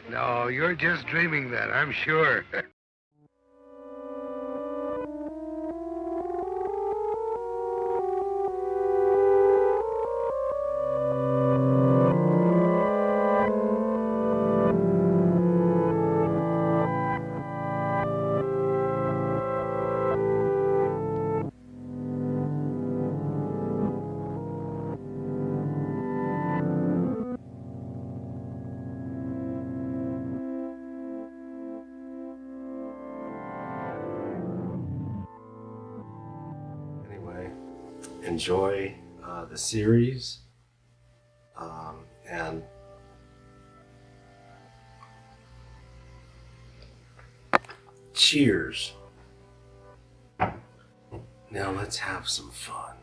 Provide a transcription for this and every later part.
No, you're just dreaming that, I'm sure. Anyway, enjoy the series, and cheers. Now let's have some fun.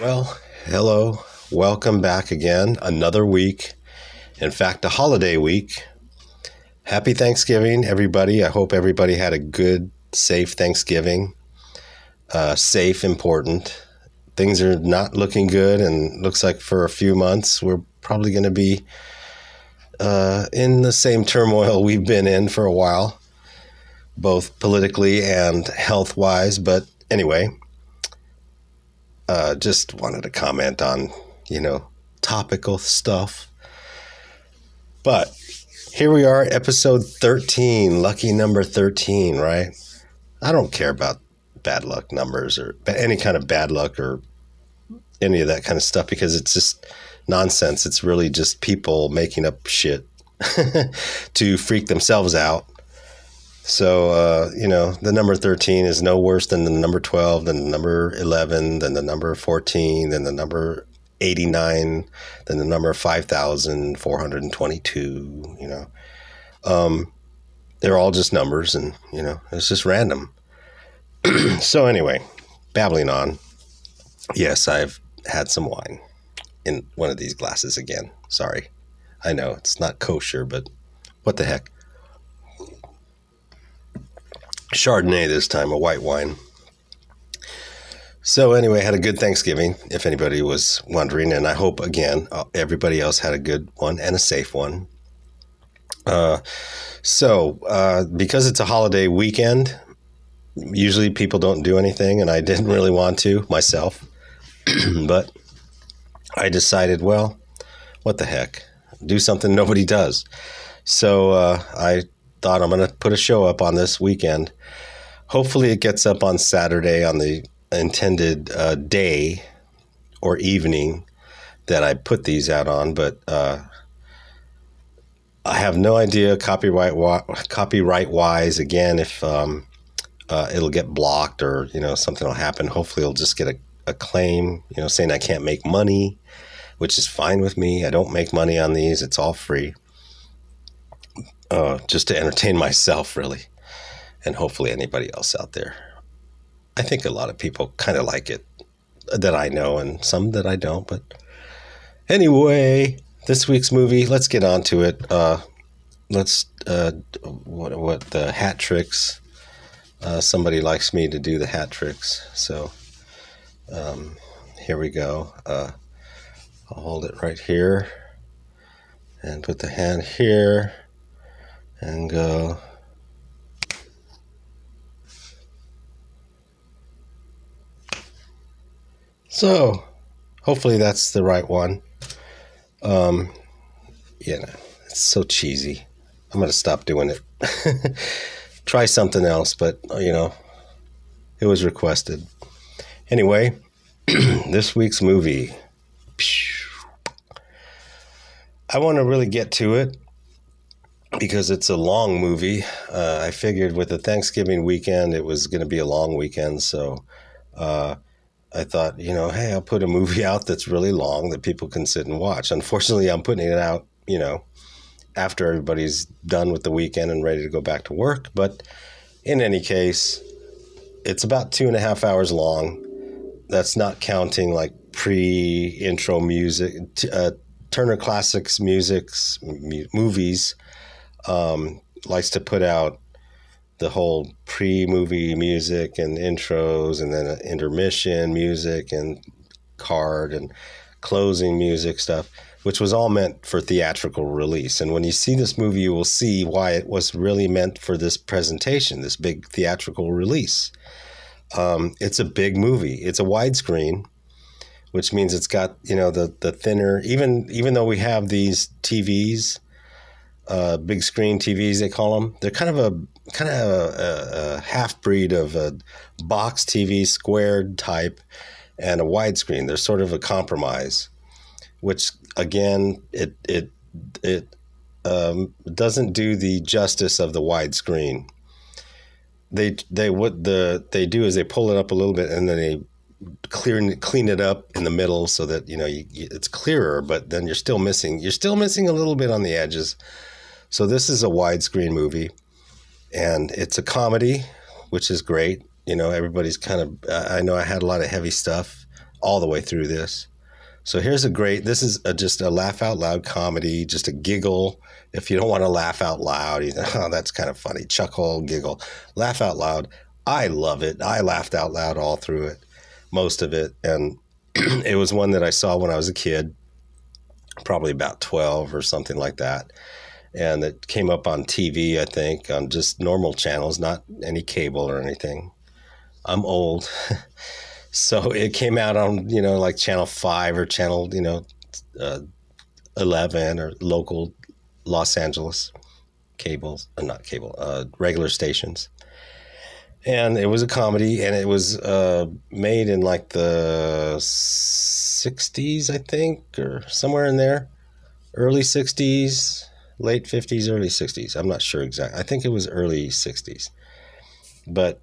Well, hello. Welcome back again. Another week. In fact, a holiday week. Happy Thanksgiving, everybody. I hope everybody had a good, safe Thanksgiving. Safe, important. Things are not looking good, and looks like for a few months we're probably going to be in the same turmoil we've been in for a while, both politically and health-wise. But anyway, just wanted to comment on, topical stuff. But here we are, episode 13, lucky number 13, right? I don't care about bad luck numbers or any kind of bad luck or any of that kind of stuff, because it's just nonsense. It's really just people making up shit to freak themselves out. So, the number 13 is no worse than the number 12, than the number 11, than the number 14, than the number 89, than the number 5,422, They're all just numbers, and, it's just random. So anyway, babbling on. Yes, I've had some wine in one of these glasses again. Sorry. I know it's not kosher, but what the heck. Chardonnay this time, a white wine. So anyway, had a good Thanksgiving, if anybody was wondering, and I hope, again, everybody else had a good one and a safe one. Because it's a holiday weekend, usually people don't do anything, and I didn't really want to myself. But I decided, well, what the heck? Do something nobody does. So I thought I'm going to put a show up on this weekend. Hopefully it gets up on Saturday on the intended day or evening that I put these out on. But I have no idea copyright-wise, again, if it'll get blocked or, something will happen. Hopefully it'll just get a claim, saying I can't make money, which is fine with me. I don't make money on these. It's all free. Just to entertain myself, really, and hopefully anybody else out there. I think a lot of people kind of like it that I know, and some that I don't. But anyway, this week's movie, let's get on to it. What the hat tricks. Somebody likes me to do the hat tricks, so here we go. I'll hold it right here and put the hand here and go. So hopefully that's the right one. It's so cheesy. I'm going to stop doing it. Try something else, but, it was requested. Anyway, this week's movie. I want to really get to it because it's a long movie. I figured with the Thanksgiving weekend, it was going to be a long weekend. So I thought, hey, I'll put a movie out that's really long that people can sit and watch. Unfortunately, I'm putting it out, after everybody's done with the weekend and ready to go back to work. But in any case, it's about 2.5 hours long. That's not counting like pre-intro music. Turner Classics movies likes to put out the whole pre-movie music and intros, and then intermission music and card and closing music stuff, which was all meant for theatrical release. And when you see this movie, you will see why it was really meant for this presentation, this big theatrical release. It's a big movie. It's a widescreen, which means it's got, the thinner, even though we have these TVs, big screen TVs, they call them. They're kind of a half breed of a box TV, squared type, and a widescreen. They're sort of a compromise, which again, it doesn't do the justice of the widescreen. What they do is they pull it up a little bit, and then they clean it up in the middle so that it's clearer, but then you're still missing a little bit on the edges. So this is a widescreen movie, and it's a comedy, which is great. Everybody's I know I had a lot of heavy stuff all the way through this. So this is just a laugh out loud comedy, just a giggle. If you don't want to laugh out loud, that's kind of funny. Chuckle, giggle, laugh out loud. I love it. I laughed out loud all through it, most of it. And it was one that I saw when I was a kid, probably about 12 or something like that. And it came up on TV, I think, on just normal channels, not any cable or anything. I'm old. So it came out on, like Channel 5 or Channel, 11 or local Los Angeles regular stations. And it was a comedy, and it was made in like the 60s, I think, or somewhere in there. Early 60s, late 50s, early 60s. I'm not sure exactly. I think it was early 60s. But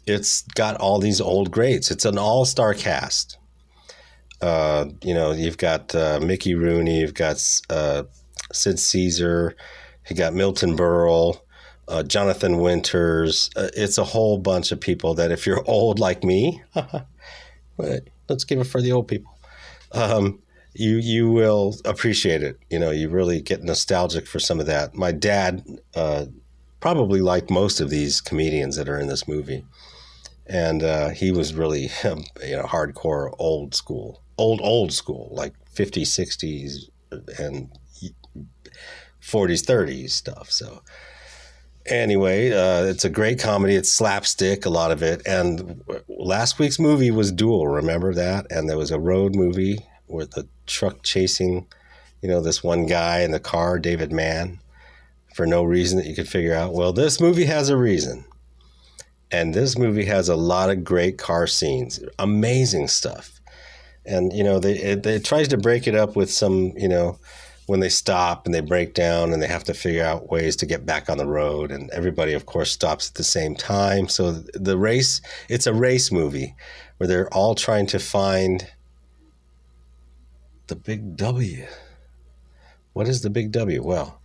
it's got all these old greats. It's an all-star cast. You've got Mickey Rooney, you've got Sid Caesar, you got Milton Berle, Jonathan Winters. It's a whole bunch of people that if you're old like me, let's give it for the old people. You will appreciate it. You really get nostalgic for some of that. My dad probably liked most of these comedians that are in this movie. And he was really, hardcore old school, like 50s, 60s, and 40s, 30s stuff. So anyway, it's a great comedy. It's slapstick, a lot of it. And last week's movie was Duel. Remember that? And there was a road movie with the truck chasing, this one guy in the car, David Mann, for no reason that you could figure out. Well, this movie has a reason. And this movie has a lot of great car scenes, amazing stuff. And, they tries to break it up with some, when they stop and they break down and they have to figure out ways to get back on the road. And everybody, of course, stops at the same time. So it's a race movie where they're all trying to find the big W. What is the big W? Well,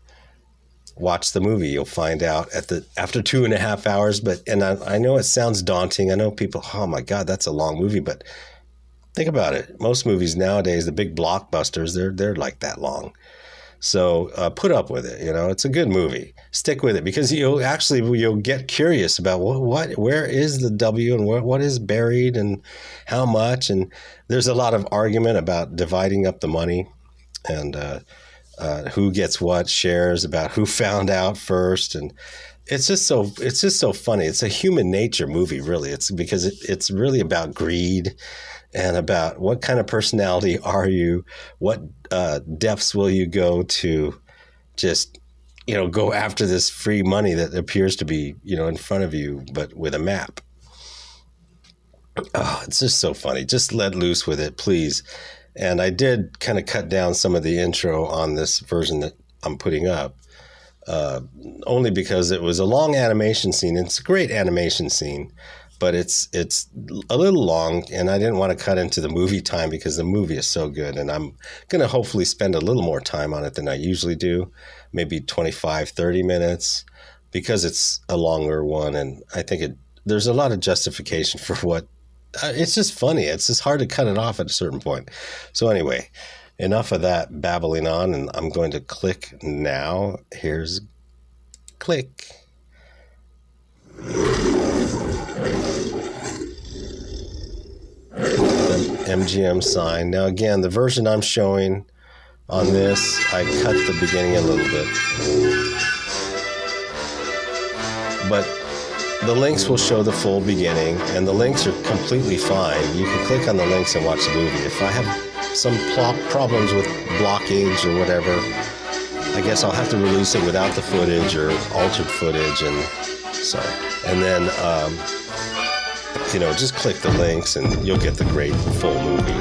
watch the movie. You'll find out after 2.5 hours. And I know it sounds daunting. I know people, oh my God, that's a long movie. But think about it. Most movies nowadays, the big blockbusters, they're like that long. So put up with it. It's a good movie. Stick with it, because you'll get curious about where is the W and what is buried and how much. And there's a lot of argument about dividing up the money and who gets what shares, about who found out first. And it's just so funny. It's a human nature movie, really. It's because it's really about greed and about what kind of personality are you, what depths will you go to just, go after this free money that appears to be, in front of you, but with a map. Oh, it's just so funny. Just let loose with it, please. And I did kind of cut down some of the intro on this version that I'm putting up, only because it was a long animation scene. It's a great animation scene, but it's a little long, and I didn't want to cut into the movie time because the movie is so good. And I'm going to hopefully spend a little more time on it than I usually do, maybe 25, 30 minutes, because it's a longer one. And I think there's a lot of justification for what. It's just funny. It's just hard to cut it off at a certain point. So anyway, enough of that babbling on, and I'm going to click now. Here's click. The MGM sign. Now again, the version I'm showing on this, I cut the beginning a little bit. But the links will show the full beginning, and the links are completely fine. You can click on the links and watch the movie. If I have some problems with blockage or whatever, I guess I'll have to release it without the footage or altered footage, and so. And then, just click the links and you'll get the great full movie.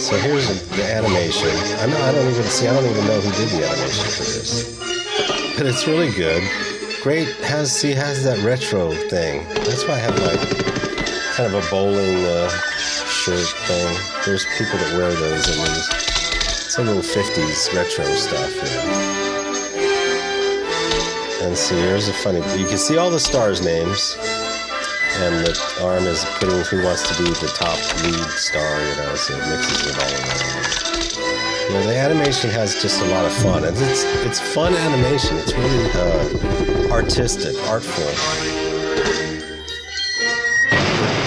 So here's the animation. I don't even know who did the animation for this, but it's really good. Great. Has that retro thing. That's why I have my kind of a bowling shirt thing. There's people that wear those in these. Some little 50s retro stuff, And see, here's a funny. You can see all the stars' names, and the arm is putting who wants to be the top lead star. So it mixes it all around. The animation has just a lot of fun, and it's fun animation. It's really artistic, artful.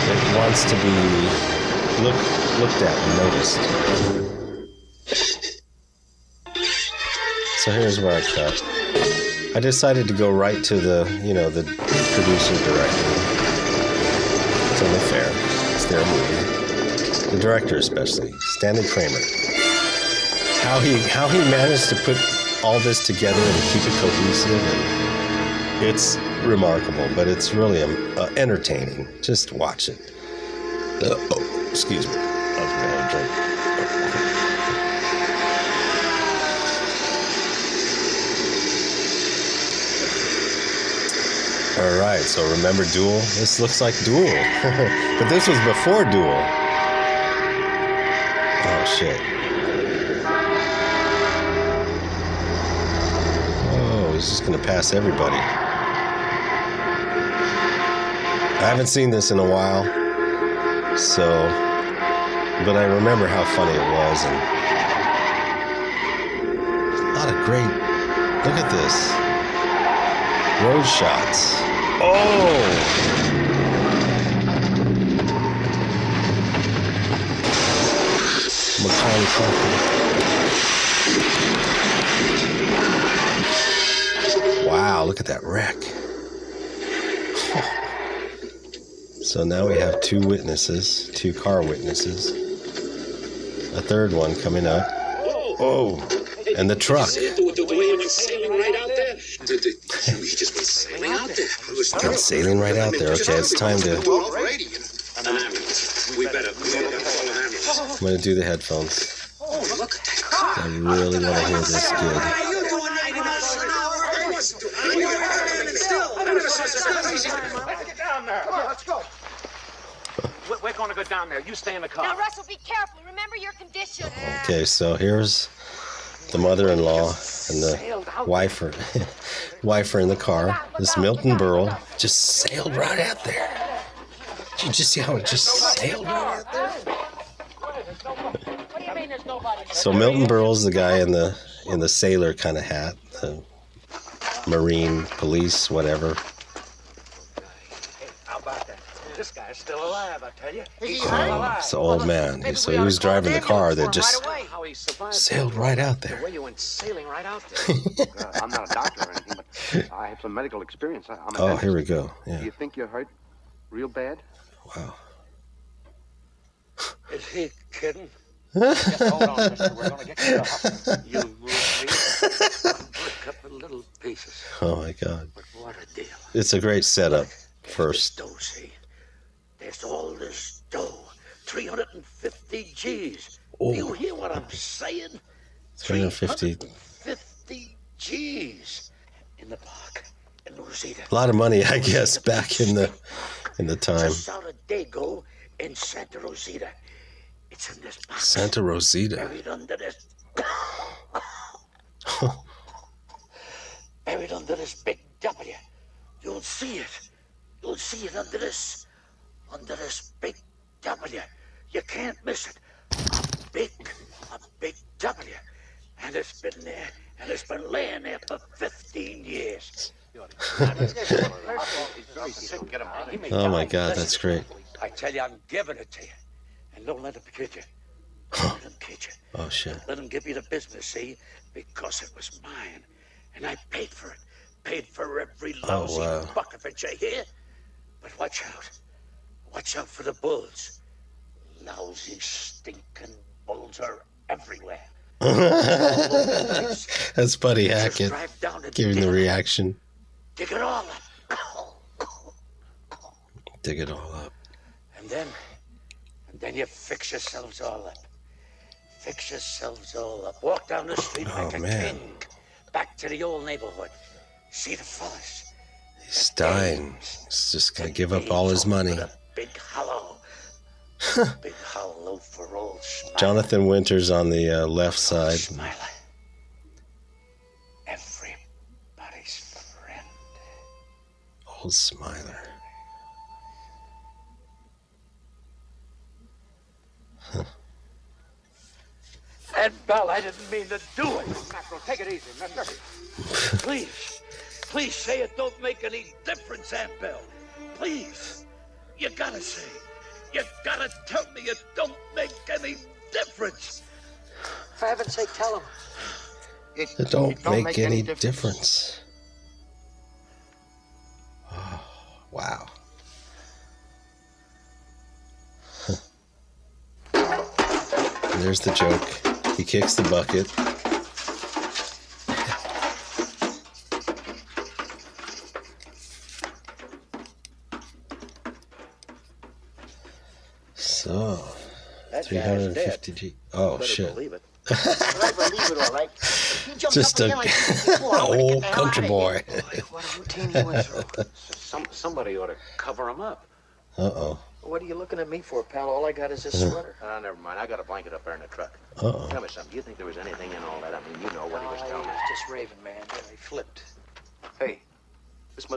It wants to be looked at and noticed. So here's where I cut. I decided to go right to the producer director. It's only fair. It's their movie. The director especially, Stanley Kramer. How he managed to put all this together and keep it cohesive, and it's remarkable, but it's really entertaining. Just watch it. Excuse me. I was going to have a drink. All right, so remember Duel? This looks like Duel. But this was before Duel. Oh, shit. Oh, he's just going to pass everybody. I haven't seen this in a while, but I remember how funny it was. And a lot of great, look at this. Road shots. Oh! Macaulay Culkin. Wow, look at that wreck. So now we have two car witnesses. A third one coming up. Oh! And the truck. He just went sailing out there. Went sailing right out there. Okay, it's time to. I'm going to do the headphones. I really want to hear this good. Get down there. Come on, let's go. We're going to go down there. You stay in the car. Now, Russell, be careful. Remember your condition. Okay, so here's the mother-in-law and the wife are in the car. This Milton Berle just sailed right out there. Did you just see how it just sailed right out there? So Milton Berle's the guy in the sailor kind of hat, the Marine police, whatever. How about that? This guy's still alive, I tell you. It's the old man. So he was driving the car that just sailed right out there. The way you went sailing right out there. I'm not a doctor or anything, but I have some medical experience. Oh, here we go. Yeah. Do you think you're hurt real bad? Wow. Is he kidding? Just hold on, mister. We're going to get you up. You move me. A couple little pieces. Oh, my God. But what a deal. It's a great setup first. This dough, see? There's all this dough. 350 G's. Oh. Do you hear what I'm saying? 350. 350 G's in the park in Rosita. A lot of money, I guess, back in the time. Just out of Dago in Santa Rosita. It's in this box. Santa Rosita. Buried under this. Buried under this big W. You'll see it. You'll see it under this big W. You can't miss it. A big W. And it's been there. And it's been laying there for 15 years. Oh my God, that's great. I tell you, I'm giving it to you. And don't let him kid you. Don't let him kid you. Oh shit. Let him give you the business, see? Because it was mine. And I paid for it. Paid for every lousy buck of it, you hear? But watch out. Watch out for the bulls. Lousy, stinking bulls are everywhere. That's Buddy Hackett Drive down to giving the reaction. dig it all up. Dig it all up. And then you fix yourselves all up. Fix yourselves all up. Walk down the street like a king. Back to the old neighborhood. See the fellas. He's dying. He's just gonna give up all his money. Big hollow. Big hollow for old Smiler. Jonathan Winters on the left side. Smiler. Everybody's friend. Old Smiler. And Bell, I didn't mean to do it. Mackerel, take it easy, mister. Please say it don't make any difference, Aunt Bell. Please. You gotta say. You gotta tell me it don't make any difference. For heaven's sake, tell him. It don't make any difference. Oh, wow. And there's the joke. He kicks the bucket. So, 350 G. Oh, shit. Believe it. I believe it, all right. He jumped Just up a again like, old country boy. what a routine he went through. Somebody ought to cover him up. Uh-oh. What are you looking at me for, pal? All I got is this sweater. Never mind. I got a blanket up there in the truck. Uh-oh. Tell me something. Do you think there was anything in all that? I mean, you know what he was He telling me. was just raving, man. He flipped. Hey, this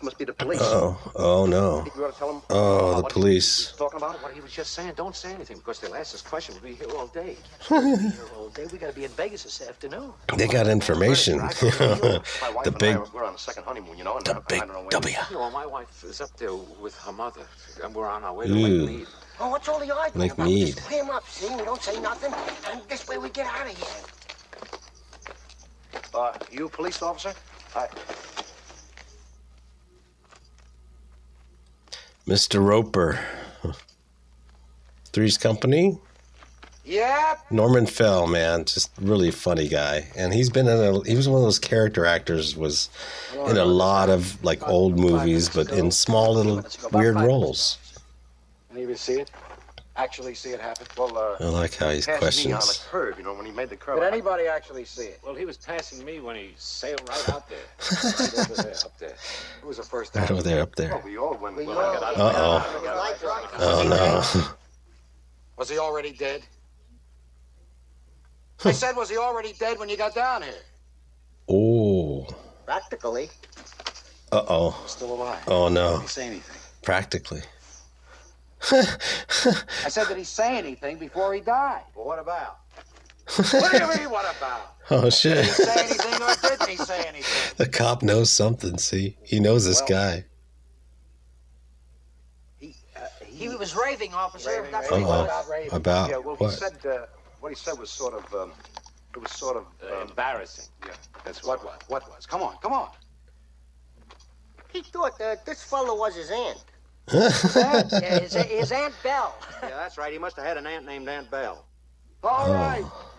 must be the police. Oh no. You ought to tell them. Oh, the police. Talking about it. What he was just saying, don't say anything, because they'll ask us questions. We'll be here all day. Here all day. We got to be in Vegas this afternoon. They got information. My wife The and big, I, we're on a second honeymoon, you know. And the I big don't know when. W. You know, my wife is up there with her mother, and we're on our way to Lake Mead. Oh, what's all the arguing Like about? Mead. Just pay him up, see? We don't say nothing, and this way we get out of here. You a police officer? Mr. Roper. Three's Company? Yeah. Norman Fell, man, just really funny guy. And he was one of those character actors, was in a lot of like old movies, but in small little weird roles. Any of you see it? Actually see it happen? Well, I like how he passed me on questions. the curb, you know, when he made the curve. Did anybody actually see it? Well, he was passing me when he sailed right out there. Right over there, up there. Who was the first Right over there, up Well, there. we all went. We when all- I got out. Uh-oh. Oh, no. Was he already dead? I said, was he already dead when you got down here? Oh. Practically. Uh-oh. Still alive. Oh, Did no. he say anything? Practically. I said, did he say anything before he died? Well, what about? What do you mean, what about? Oh, Did shit. he say anything or didn't he say anything? The cop knows something, see? He knows this guy. He was raving, officer. That's Raving. what Uh-oh. he was. raving. About Yeah, well, what? he said, what he said was sort of, it was sort of, Embarrassing. yeah, that's What was? What was? Come on, come on. He thought this fellow was his aunt. Yeah, his Aunt Belle. Yeah, that's right. He must have had an aunt named Aunt Belle. All right. Oh.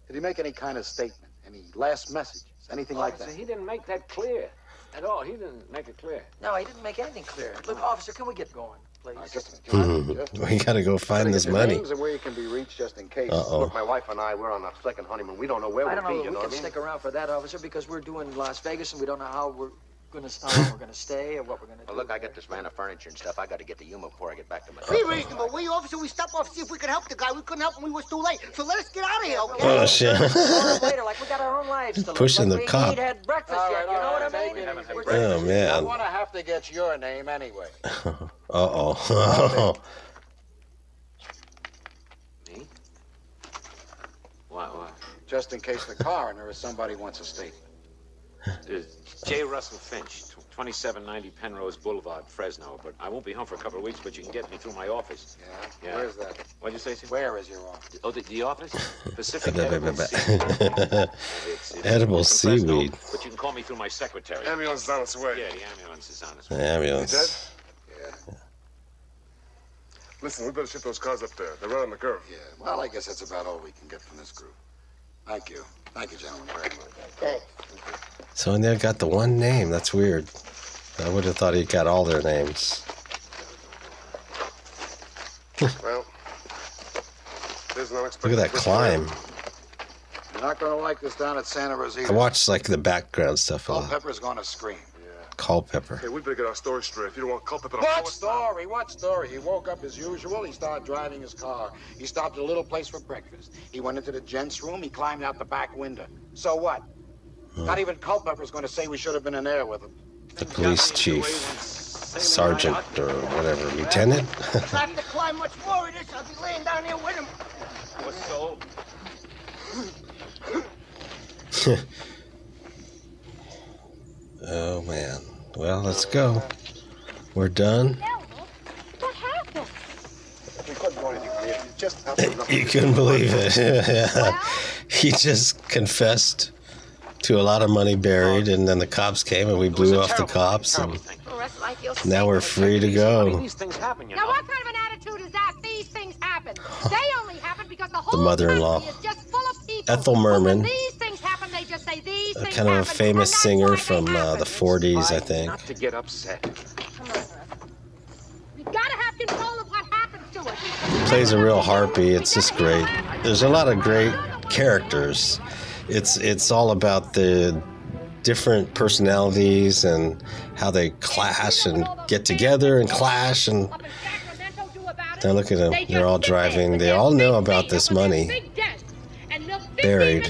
Did he make any kind of statement? Any last messages? Anything like that? He didn't make that clear at all. He didn't make it clear. No, he didn't make anything clear. Look, officer, can we get going, please? Just a minute. Just a minute. We gotta go find this money. Names and where you can be reached just in case. Uh-oh. look, my wife and I, we're on our second honeymoon. We don't know where I we'll don't know be, that you we know can what I mean? stick around for that, officer, because we're doing Las Vegas and we don't know how long we're gonna stay or what we're gonna do. Well, look, I got this man of furniture and stuff. I got to get to Yuma before I get back to my Be reasonable, will you, officer? We stopped off to see if we could help the guy. We couldn't help him. We was too late. So let us get out of here, okay? Oh, shit. Later, like we got our own lives to live. Pushing Like the we cop. ain't had breakfast All yet. right, You know all what right, I mean? maybe. We're- Oh, I'm man. gonna have to get your name anyway. Uh-oh. Me? Why? Just in case the coroner or somebody wants a statement. J. Russell Finch, 2790 Penrose Boulevard, Fresno. But I won't be home for a couple of weeks, but you can get me through my office. Yeah? Where's that? What'd you say, sir? Where is your office? Oh, the office? Pacific Edible Seaweed. It's Edible from Fresno, seaweed. But you can call me through my secretary. Ambulance is on its way. Yeah, the ambulance is on its The way. ambulance. Yeah. Listen, we better ship those cars up there. They're right on the curve. Yeah. Well, I guess that's about all we can get from this group. Thank you. Thank you, gentlemen, very much. Thanks. So and they got the one name. That's weird. I would have thought he got all their names. Well, there's an unexpected... Look at that climb. You're not going to like this down at Santa I Rosita. watched like the background stuff a lot. Culpepper's going to scream. Culpepper. Hey, we better get our story straight. If you don't want Culpepper to... What story? What story? He woke up as usual. He started driving his car. He stopped at a little place for breakfast. He went into the gents' room. He climbed out the back window. So what? Not even Culpepper's going to say we should have been in there with him. The police chief, sergeant or whatever, lieutenant. If I have to climb much more of this, I'll be laying down here with him. What's so? Oh man. Well, let's go. We're done. What happened? We couldn't do anything for you. Just happened. You couldn't believe it. Yeah. He just confessed to a lot of money buried, and then the cops came and we blew off the cops, and now we're free to go. These things happen, you Now, know. what kind of an attitude is that? These things happen. They only happen because the whole mother-in-law. country is just full of people. Ethel But when Merman, these things happen, they just say these things kind of a happen, famous and that's singer why from they happen. the 40s, I think. Not to get upset. Come on, Russ. We gotta have control of what happens to us. Plays a real harpy. It's just great. There's a lot of great characters. It's all about the different personalities and how they clash and get together and clash. And now look at them. They're all driving. They all know about this money buried.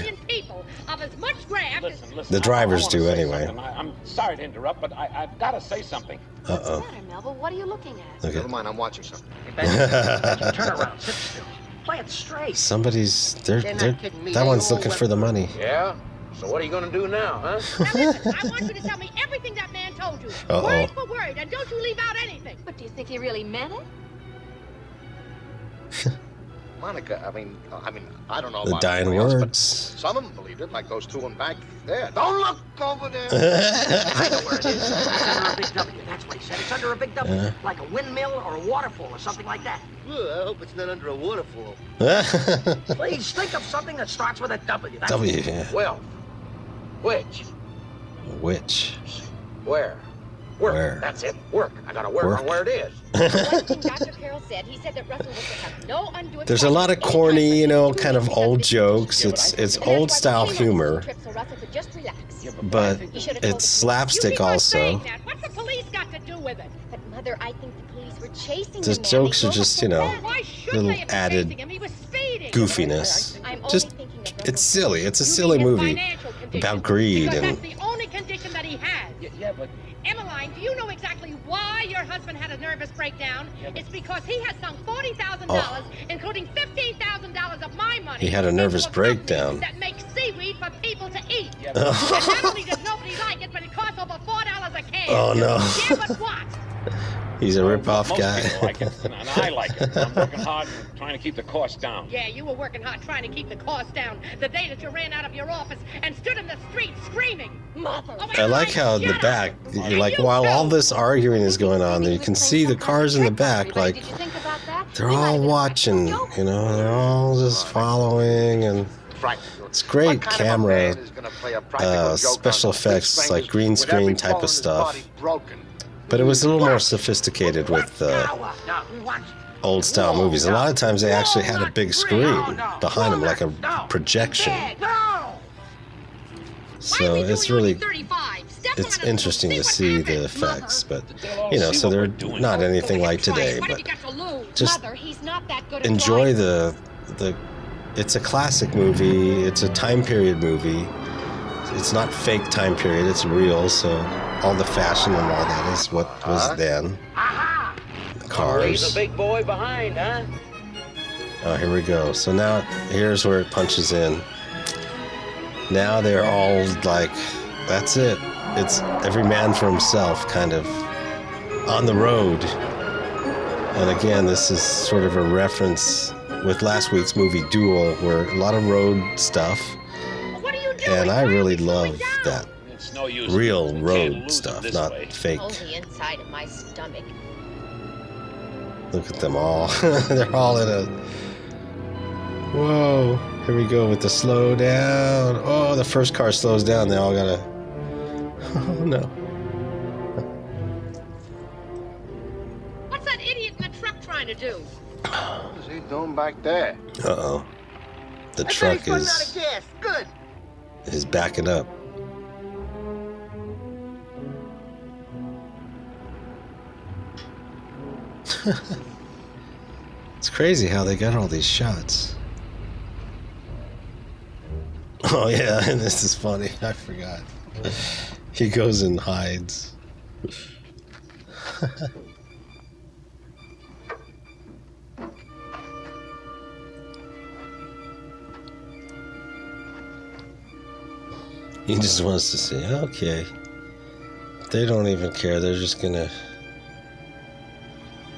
Listen, The drivers I wanna do say anyway. something. I'm sorry to interrupt, but I've got to say something. What's the matter, Melville? What are you looking at? Look Never at mind, I'm watching something. Turn around. Sit still. Play it straight. somebody's. They're not kidding me. that They one's all looking went- for the money. Yeah? So what are you gonna do now, huh? Now listen, I want you to tell me everything that man told you. Uh-oh. Word for word, and don't you leave out anything. But do you think he really meant it? Monica, I mean, I don't know The about dying anybody else, but words. some of them believed it, like those two in back there. Don't look over there. I know where it is. It's under a big W. That's what he said. It's under a big W. Yeah. Like a windmill or a waterfall or something like that. I hope it's not under a waterfall. Please think of something that starts with a W. That's W. Yeah. Well, which? Which? Where? Work. Where? That's it. Work. I gotta work Work. on where it is. One thing Dr. Carroll said, he said that Russell was to have no undue There's a lot of corny, kind of old jokes. It's old style humor, but it's slapstick also. What's the police got to do with it? But Mother, I think the police were chasing The the man. jokes They are drove just, up the road. Why should little they have been added chasing him? He was speeding. goofiness. I'm only Just, thinking of it's silly. It's a You silly mean his movie financial condition, about greed because and that's the only condition that he has. Yeah, but Emmeline, do you know exactly why your husband had a nervous breakdown? It's because he has sunk $40,000, including $15,000 of my money. He had a nervous into company breakdown. That makes seaweed for people to eat. Yeah, And not only does nobody like it, but it costs over $4 a can. Oh, no. Yeah, but what? he's a rip-off most guy. people like it, and I like it. I'm working hard and trying to keep the cost down. Yeah, you were working hard trying to keep the cost down the day that you ran out of your office and stood in the street screaming. Mother. Oh, I like how in the back, while all this arguing is going on, you can see the cars in the back, like, Did you think about that? they're all watching, they're all just following, and it's great camera, special effects, like green screen type of stuff. But it was a little more sophisticated with old style movies. A lot of times they actually had a big screen behind them, like a projection. So it's really, it's interesting to see the effects, but so they're not anything like today, but just Mother, he's not that good at enjoy driving. the it's a classic movie, it's a time period movie. It's not fake time period, it's real, so all the fashion and all that is what was then. The Leave cars. the big boy behind, huh? Oh, here we go. So now, here's where it punches in. Now they're all like That's it. It's every man for himself, kind of on the road. And again, this is sort of a reference with last week's movie Duel, where a lot of road stuff. What are you doing? And I really love that It's no use. real You can't road lose stuff, them this not way. fake. Oh, the inside of my stomach. Look at them all. They're all in a... Whoa. Here we go with the slow down. Oh, the first car slows down. They all gotta... Oh, no. What's that idiot in the truck trying to do? What is he doing back there? Uh-oh. The truck is gas. Good. backing up. It's crazy how they got all these shots. Oh yeah, and this is funny. I forgot. He goes and hides. He just wants to see, okay. They don't even care. They're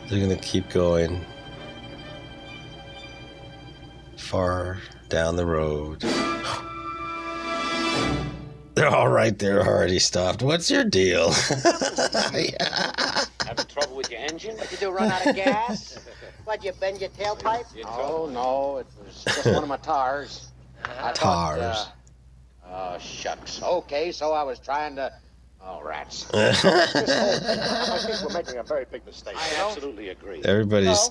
gonna keep going far down the road. They're all right there, already stopped. What's your deal? Yeah. Having trouble with your engine? What'd you do, run out of gas? What'd you bend your tailpipe? Oh, no, it was just one of my tires. I Tars. Oh, shucks. Okay, so I was trying to... Oh, rats. I think we're making a very big mistake. I absolutely agree. Everybody's...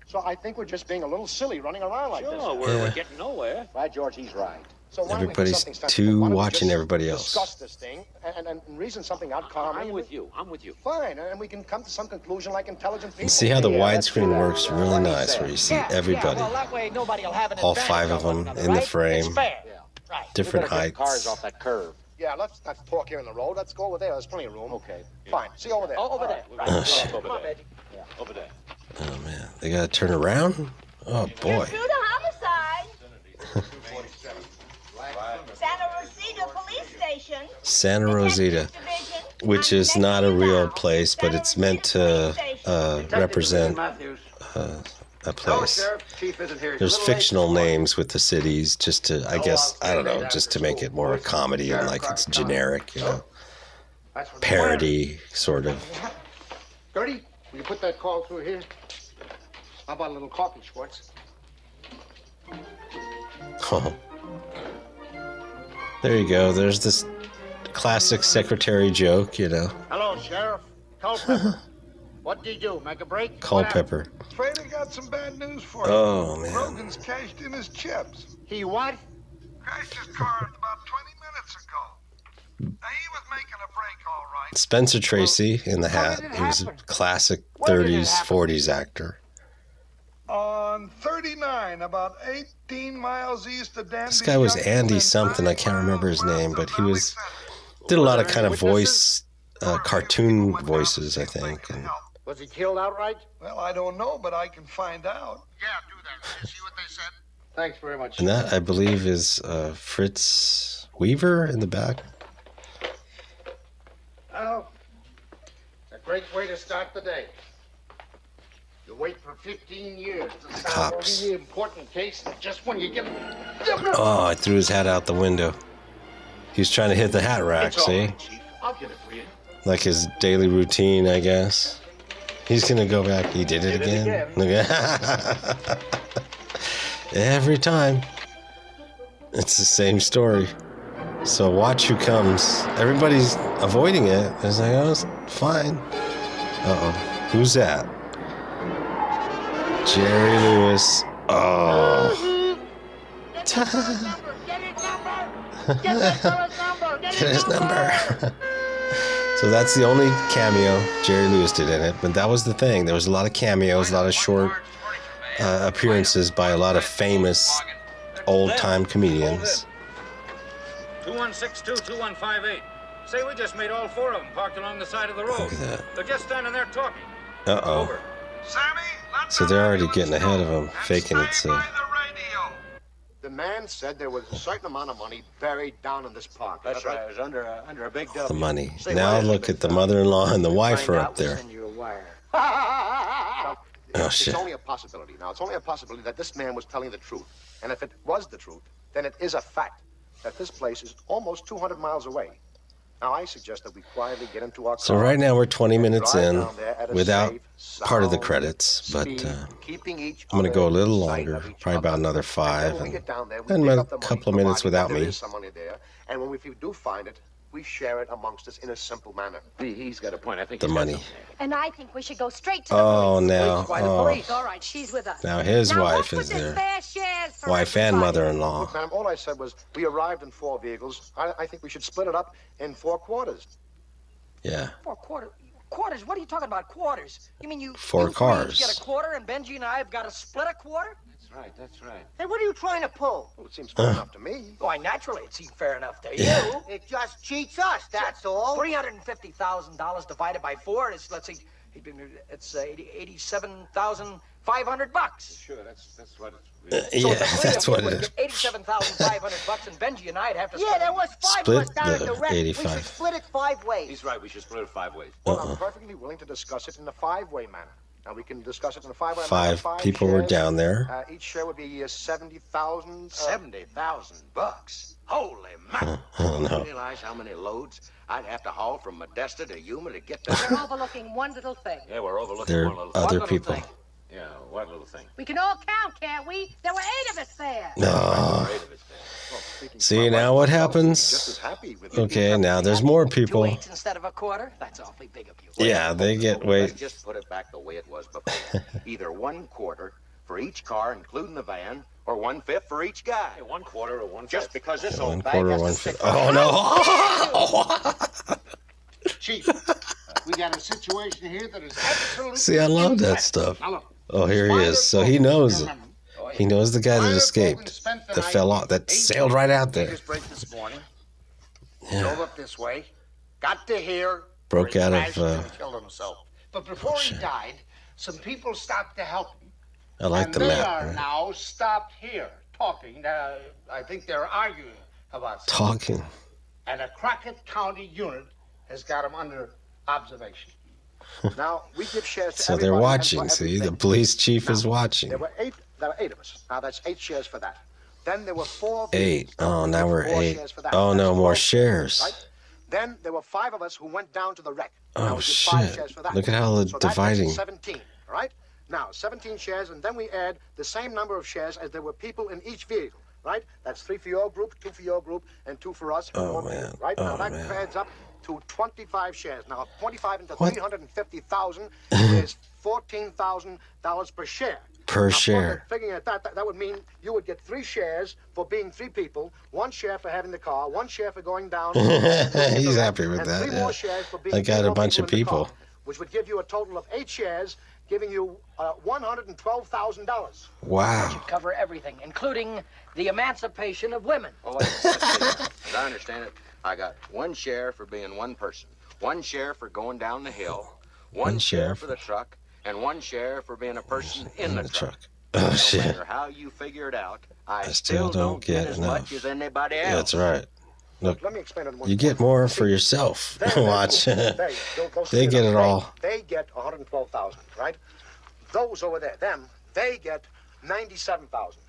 So I think we're just being a little silly running around like this. Sure, we're getting nowhere. By George, he's right. So why don't we do Everybody's something too sensible? Why don't we watching just everybody else. Discuss this thing and reason something out calmly. I'm with you. I'm with you. Fine, and we can come to some conclusion like intelligent people. And see how the Yeah, let's do widescreen that. works really nice, where you see everybody. well, that way nobody will have an All advantage five of on one them another, in the right? frame. It's fair. Right. Different We better get cars heights. off that curve. Yeah, let's not talk here in the road. Let's go over there. There's plenty of room. Okay. Fine. See you over there. Oh, over there. Right. Oh, shit. Over Come on, there. Reggie. Yeah, over there. Oh man, they gotta turn around? Oh boy. Through the homicide. Santa Rosita Police Station. Santa Rosita, which is not a real place, but it's meant to represent a place. There's fictional names with the cities, just to, I guess, I don't know, just to make it more a comedy and like it's generic, you know, parody, sort of. Gertie, will you put that call through here? How about a little coffee, Schwartz? Oh. There you go. There's this classic secretary joke, you know. Hello, Sheriff. Culpepper. What did you do? Make a break? Culpepper. Afraid I got some bad news for you. Oh, man. Rogan's cashed in his chips. He what? Crashed his car about 20 minutes ago. Now, he was making a break, all right. Spencer Tracy in the hat. He was a classic 30s, 40s actor. On 39, about 18 miles east of Danby. This guy was Junction Andy and something, I 5 can't remember his miles name, west but of he Valley was, Central. did a lot of kind of voice, cartoon voices, I think. And Was he killed outright? Well, I don't know, but I can find out. Yeah, do that. See what they said? Thanks very much. And that, I believe, is Fritz Weaver in the back. Oh, it's a great way to start the day. You wait for 15 years to solve cops. a really important case, and just when you get... Oh, I threw his hat out the window. He was trying to hit the hat rack, see? I'll get it for you. Like his daily routine, I guess. He's gonna go back. He did it again. Every time. It's the same story. So watch who comes. Everybody's avoiding it. It's like, oh, it's fine. Uh-oh. Who's that? Jerry Lewis. Oh. Get his number. So that's the only cameo Jerry Lewis did in it. But that was the thing. There was a lot of cameos, a lot of short appearances by a lot of famous old-time comedians. 2162-2158. Say, we just made all four of them parked along the side of the road. Look at that. They're just standing there talking. Uh-oh. So they're already getting ahead of him, faking it's The man said there was a certain amount of money buried down in this park. That's right. It was under a big W. The money. Say, Now what is look it, at the big mother-in-law and the wife Find are out, up we'll there. send you a wire. Oh, It's shit. only a possibility. Now, it's only a possibility that this man was telling the truth. And if it was the truth, then it is a fact that this place is almost 200 miles away. Now, I suggest that we quietly get into our car. So right now we're 20 minutes drive in down there at a without safe, part of the sound credits, but speed, keeping each I'm going to other go a little in sight longer, of each probably about other. another And 5, then when we and get down there, we then pick a up the money, couple of minutes provided without there me. is some money there. And when we do find it, we share it amongst us in a simple manner. He's got a point. I think The he's got money. something. And I think we should go straight to the Oh, police. now, Why the oh, police? All right, she's with us. now his Now, wife what's is with this there. fair shares for Wife and everybody? mother-in-law. Look, madam, all I said was we arrived in 4 vehicles. I think we should split it up in 4 quarters. Yeah. 4 quarters? What are you talking about, quarters? You mean you 4 you cars. Get a quarter and Benji and I have got to split a quarter? That's right, that's right. Hey, what are you trying to pull? Well, it seems fair enough to me. Why, naturally, it seemed fair enough to Yeah. you. It just cheats us, that's all. $350,000 divided by 4 is, let's see, it's $87,500. Sure, that's what it's Yeah, that's what it is. $87,500, and Benji and I'd have to. Yeah, there was 5 Split of us down at the the wreck. We 85. should split it 5 ways. He's right. We should split it 5 ways. Well, I'm perfectly willing to discuss it in a 5-way manner. Now, we can discuss it in a 5-way manner. 5 people were shares. down there. Each share would be 70,000. $70,000. Holy mackerel. Oh, You no. realize how many loads I'd have to haul from Modesto to Yuma to get there? We're overlooking one little thing. Yeah, we're overlooking There one little are thing. other What little people. thing? Yeah, what little thing? We can all count, can't we? There were 8 of us there. No. Great of it, man. See, now what Just as happens? happy with Okay, now there's more 2 people. 8s instead of a quarter? That's awfully big of you. Yeah, they get, Let's wait. just put it back the way it was before. Either 1 quarter for each car, including the van, or 1/5 for each guy. Hey, 1/4 or 1/5. Just because this 1 old bag quarter, has 1 to stick. fifth. Oh, no. Chief, we got a situation here that is absolutely... See, I love that stuff. Now look, Oh, here he is. So he knows it. He knows the guy that escaped. That fell out, that sailed right out there. Just break this morning. Yeah. Drove up this way. Got to here. Broke where he out of, crashed and killed himself. But before he died, some people stopped to help him. I like And the they map. are Right? now stopped here talking. I think they're arguing about something. Talking. And a Crockett County unit has got him under observation. Now, we give shares to So they're everybody and watching. for See, the everything. police chief is Now, watching. There were 8 of us. Now, that's 8 shares for that. Then there were 4 8. vehicles. Oh, now we're 4 8. shares for that. Oh, no, That's more 12, shares. Right? Then there were 5 of us who went down to the wreck. Oh, Now we give 5 shit. shares for that. Look at how they're So that makes it dividing. 17, all right? Now, 17 shares, and then we add the same number of shares as there were people in each vehicle, right? That's 3 for your group, 2 for your group, and 2 for us. Oh, One for man. you, right? Oh, now that man. adds up to 25 shares. Now, 25 into What? 350,000 is $14,000 per share. Per Now, share. Figuring at that would mean you would get 3 shares for being 3 people, 1 share for having the car, 1 share for going down. He's happy with and that. 3 Yeah. more shares for being I got 3 a more bunch of in the car, people. which would give you a total of 8 shares, giving you $112,000. Wow. Cover everything, including the emancipation of women. Oh, wait. As I understand it, I got 1 share for being 1 person, 1 share for going down the hill, 1 share for the truck, and 1 share for being a person in the truck. Oh, No shit. matter how you figure it out, I still don't get as enough. much as anybody else. Yeah, that's right. Look, Let me explain it in one you get more for yourself. Watch. They get it all. They get 112,000, right? Those over there, them, they get 97,000.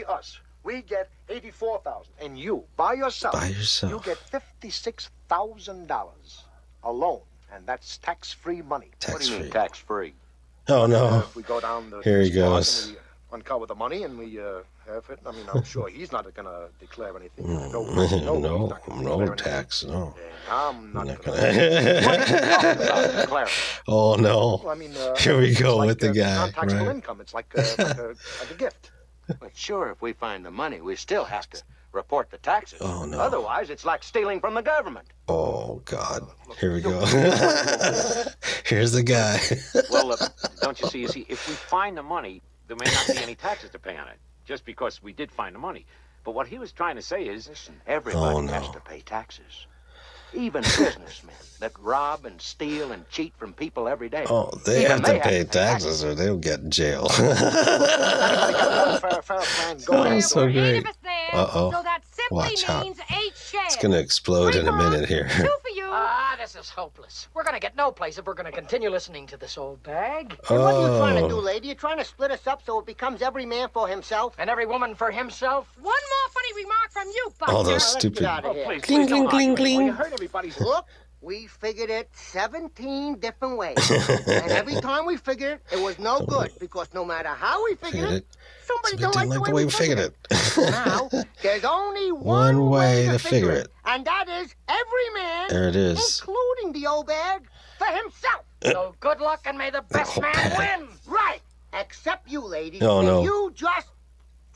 Us, we get 84,000. And you, by yourself, By yourself. you get $56,000 alone, and that's tax-free money. What do you mean Tax-free. tax-free? Oh, no. If we go down the Here he spot goes. and we uncover the money and we have it. I mean, I'm sure he's not going to declare anything. No, he's No, not gonna no declare anything. tax. No. I'm not Not going gonna. Declare. Oh, no. Well, I mean, Here we it's go like, with the guy. non-taxable Right. income. It's like a gift. But sure, if we find the money, we still have to report the taxes. Oh, no. Otherwise, it's like stealing from the government. Oh, God. Here we go. Here's the guy. Well, look, don't you see, if we find the money, there may not be any taxes to pay on it, just because we did find the money. But what he was trying to say is, Listen, everybody Oh, no. has to pay taxes. Even businessmen that rob and steal and cheat from people every day. Oh, they even have to pay taxes or they'll get in jail. That's so great. Uh-oh. So that simply Watch out. means 8 shares. It's going to explode in a minute here. 2 for you. This is hopeless. We're gonna get no place if we're gonna continue listening to this old bag. And what are you trying to do, lady? You're trying to split us up so it becomes every man for himself? And every woman for himself? One more funny remark from you, Buster. All those stupid... Please, Cling, cling, cling, cling. You heard everybody's... Look, we figured it 17 different ways. And every time we figured it, it was no good. Because no matter how we figured it, somebody don't like the way we figured it. Now, there's only one way to figure it. And that is every man, there it is, including the old bag, for himself. So good luck and may the best man win. Right. Except you, lady. Oh, no. You just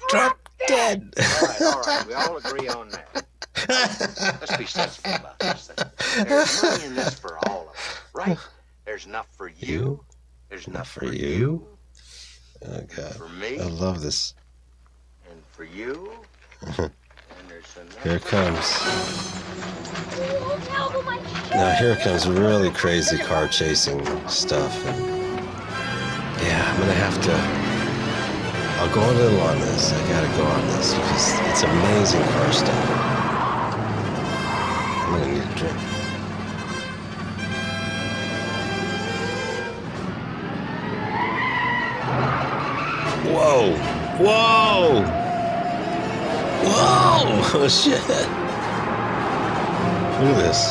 drop dead. All right. We all agree on that. Let's be sensible about this thing. There's money in this for all of us, right? There's enough for you. There's enough for you. Oh, God. For me. I love this. And for you. And there's enough. Here it comes. Now here comes really crazy car chasing stuff. And yeah, I'm gonna have to. I'll go a little on this. I gotta go on this because it's amazing car stuff. I'm gonna need a drink. Whoa! Whoa! Whoa! Oh shit! Look at this.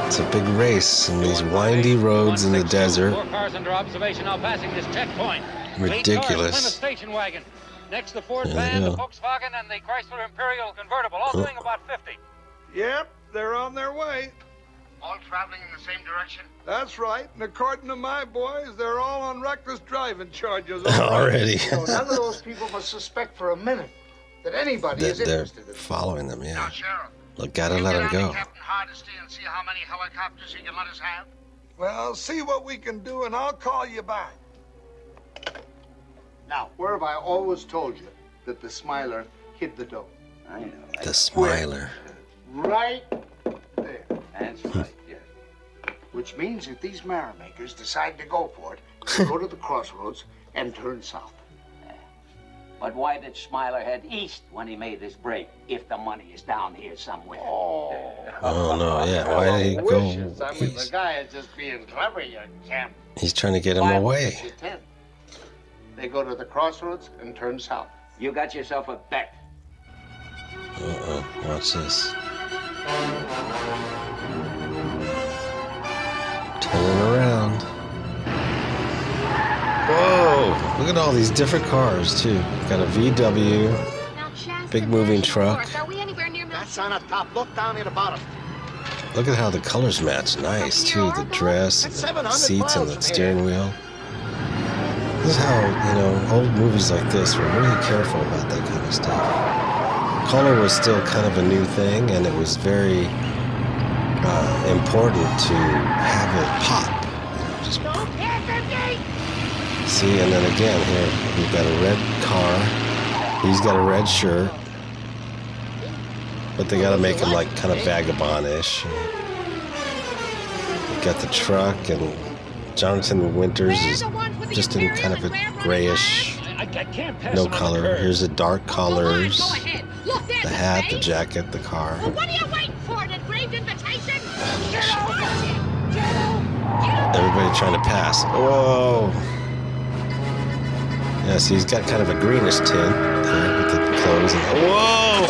It's a big race in these windy roads in the desert. 4 cars under observation now passing this checkpoint. Ridiculous. Plymouth station wagon. Next the Ford van, the Volkswagen, and the Chrysler Imperial convertible, all doing about 50. Yep, they're on their way. All traveling in the same direction? That's right. And according to my boys, they're all on reckless driving charges already. So none of those people must suspect for a minute that anybody is They're interested in them. following them, yeah. Now, Sheriff, Look, gotta let them go. Captain Hardesty and see how many helicopters he can let us have? Well, see what we can do, and I'll call you back. Now, where have I always told you that the Smiler hid the dough? I know. The Smiler. Right there. That's right, yes. Which means if these Merrymakers decide to go for it, they go to the crossroads and turn south. But why did Smiler head east when he made this break, if the money is down here somewhere? Oh no, yeah. Why did he go? I mean, the guy is just being clever, you champ. He's trying to get him away. They go to the crossroads and turn south. You got yourself a bet. Uh-oh, watch this. Turning around. Whoa! Look at all these different cars, too. Got a VW, big moving truck. That's on the top. Look down at the bottom. Look at how the colors match. Nice, too. The dress, and the seats, and the steering wheel. This is how, old movies like this were really careful about that kind of stuff. Color was still kind of a new thing, and it was very important to have it pop. Just see, and then again here we've got a red car. He's got a red shirt, but they got to make him like kind of vagabondish. Got the truck, and Jonathan Winters is just in kind of a grayish, no color. Here's the dark colors, the hat, the jacket, the car. Well, what are you waiting for? An engraved invitation? Everybody trying to pass. Whoa! Yeah, see, he's got kind of a greenish tint there with the clothes. And, whoa!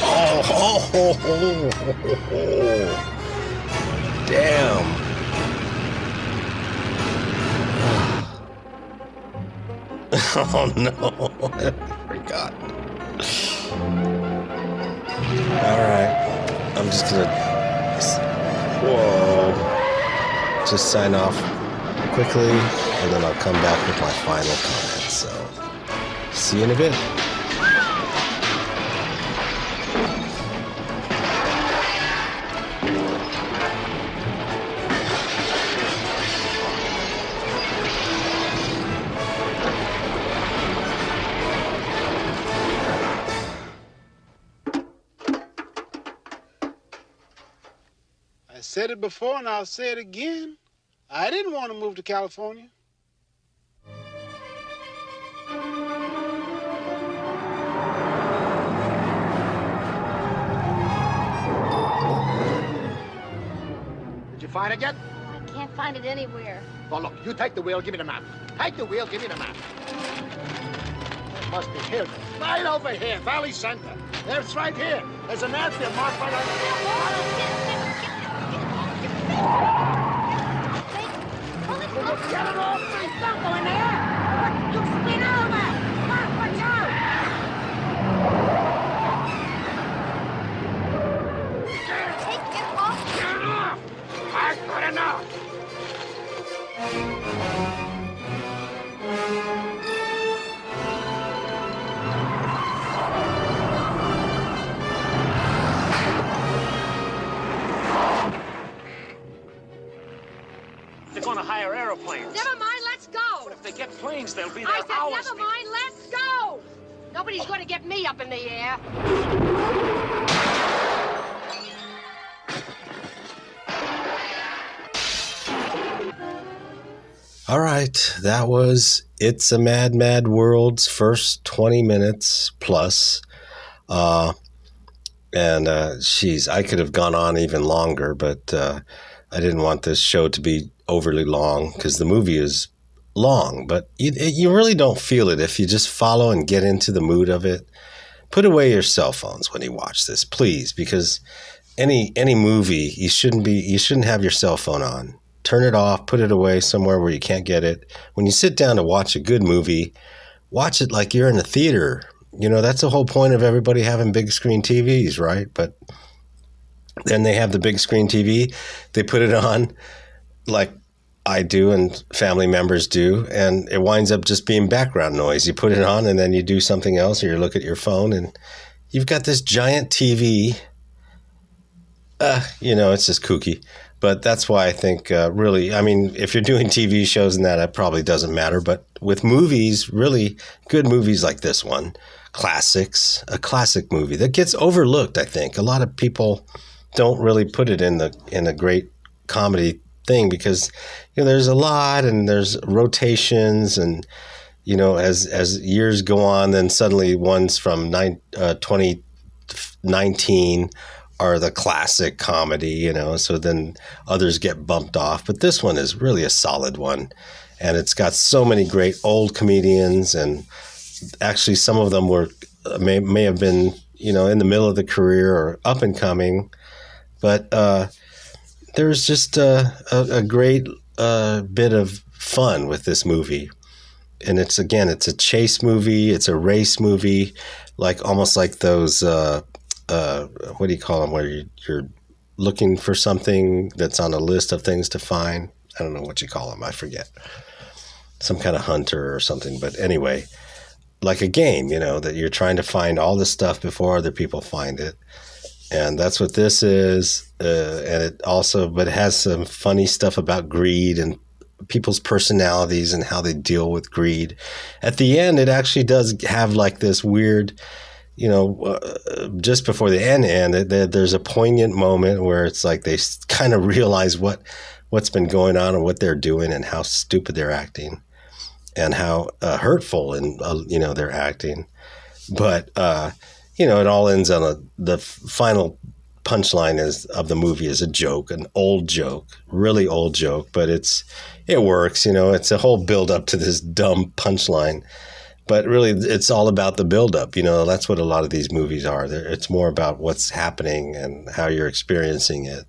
Damn! Oh no! I forgot. All right, I'm just gonna. Whoa! Just sign off quickly, and then I'll come back with my final comments. So, see you in a bit. said it before and I'll say it again. I didn't want to move to California. Did you find it yet? I can't find it anywhere. Well, look, you take the wheel, give me the map. Take the wheel, give me the map. It must be here. Right over here, Valley Center. There's right here. There's an airfield marked right on Get it off me! Don't go in there! You spin over! Mark, watch out! Get off! Get off! I've got enough! They're going to hire aeroplanes. Never mind, let's go! But if they get planes, they'll be there I said, hours. never mind, let's go! Nobody's going to get me up in the air. All right, that was It's a Mad, Mad World's first 20 minutes plus. Jeez, I could have gone on even longer, but I didn't want this show to be overly long because the movie is long, but you really don't feel it if you just follow and get into the mood of it. Put away your cell phones when you watch this, please, because any movie, you shouldn't have your cell phone on. Turn it off, put it away somewhere where you can't get it. When you sit down to watch a good movie, watch it like you're in a theater. You know, that's the whole point of everybody having big screen TVs, right? But then they have the big screen TV, they put it on like I do and family members do, and it winds up just being background noise. You put it on and then you do something else, or you look at your phone and you've got this giant TV. It's just kooky. But that's why I think really, I mean, if you're doing TV shows and that, it probably doesn't matter. But with movies, really good movies like this one, classics, a classic movie that gets overlooked, I think. A lot of people don't really put it in a great comedy thing because, there's a lot and there's rotations and, as years go on, then suddenly ones from 2019 are the classic comedy, so then others get bumped off. But this one is really a solid one. And it's got so many great old comedians, and actually some of them may have been, in the middle of the career or up and coming. But there's just a great bit of fun with this movie. And it's a chase movie. It's a race movie, almost like those, what do you call them, where you're looking for something that's on a list of things to find. I don't know what you call them. I forget. Some kind of hunter or something. But anyway, like a game, that you're trying to find all this stuff before other people find it. And that's what this is. And it has some funny stuff about greed and people's personalities and how they deal with greed. At the end, it actually does have this weird, just before the end, there's a poignant moment where it's like they kind of realize what's been going on and what they're doing and how stupid they're acting and how hurtful and they're acting. But it all ends on the final punchline of the movie is a joke, an old joke, really old joke, but it works. It's a whole build up to this dumb punchline. But really, it's all about the buildup. That's what a lot of these movies are. It's more about what's happening and how you're experiencing it.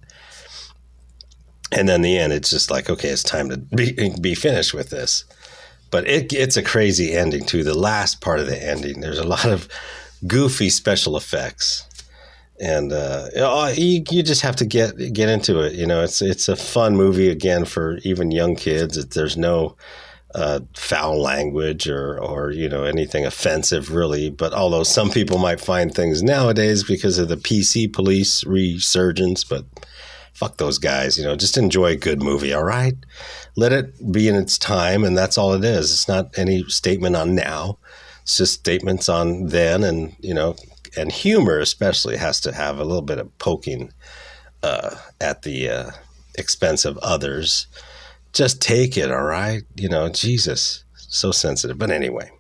And then the end, it's just like, okay, it's time to be finished with this. But it's a crazy ending, too. The last part of the ending, there's a lot of goofy special effects. And you just have to get into it. It's a fun movie, again, for even young kids. There's no foul language or anything offensive, really. But although some people might find things nowadays because of the PC police resurgence, but fuck those guys, just enjoy a good movie, all right? Let it be in its time, and that's all it is. It's not any statement on now. It's just statements on then, and, and humor especially has to have a little bit of poking at the expense of others. Just take it, all right? You know, Jesus, so sensitive. But anyway,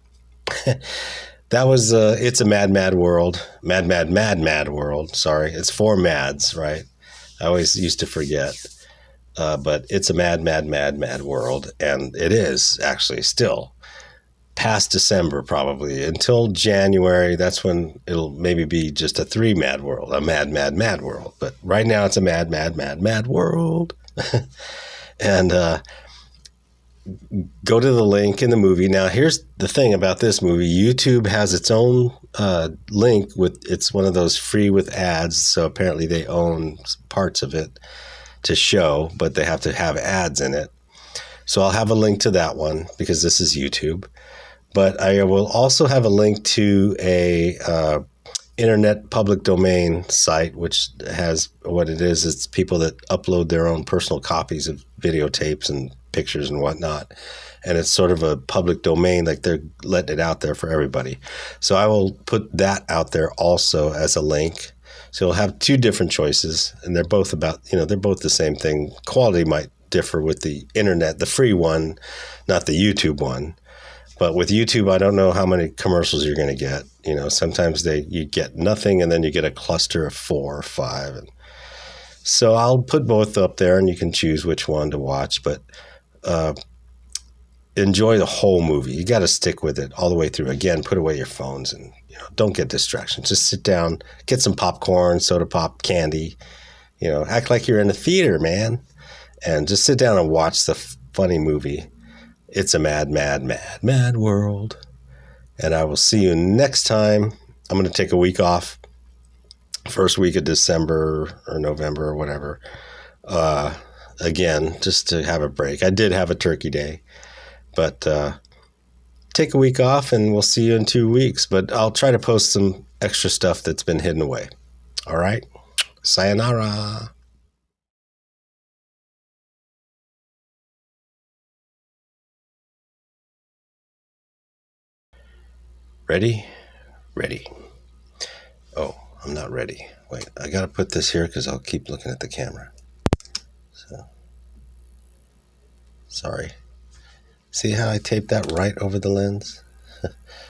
that was It's a Mad, Mad World. Mad, Mad, Mad, Mad World. Sorry, it's 4 Mads, right? I always used to forget. But it's a mad, mad, mad, mad world. And it is actually still past December, probably until January. That's when it'll maybe be just a 3 mad world, a mad, mad, mad world. But right now it's a mad, mad, mad, mad world. And go to the link in the movie. Now, here's the thing about this movie. YouTube has its own link it's one of those free with ads. So apparently they own parts of it to show, but they have to have ads in it. So I'll have a link to that one because this is YouTube. But I will also have a link to a internet public domain site, which has what it is. It's people that upload their own personal copies of videotapes and pictures and whatnot. And it's sort of a public domain, like they're letting it out there for everybody. So I will put that out there also as a link. So you'll have 2 different choices, and they're both about, they're both the same thing. Quality might differ with the internet, the free one, not the YouTube one. But with YouTube, I don't know how many commercials you're going to get. Sometimes you get nothing, and then you get a cluster of 4 or 5. And so I'll put both up there, and you can choose which one to watch. But enjoy the whole movie. You got to stick with it all the way through. Again, put away your phones and don't get distractions. Just sit down, get some popcorn, soda pop, candy. Act like you're in a theater, man, and just sit down and watch the funny movie. It's a mad, mad, mad, mad world. And I will see you next time. I'm going to take a week off. First week of December or November or whatever. Again, just to have a break. I did have a turkey day. But take a week off, and we'll see you in 2 weeks. But I'll try to post some extra stuff that's been hidden away. All right? Sayonara. Ready? Ready. Oh, I'm not ready. Wait, I got to put this here because I'll keep looking at the camera. So, sorry. See how I taped that right over the lens?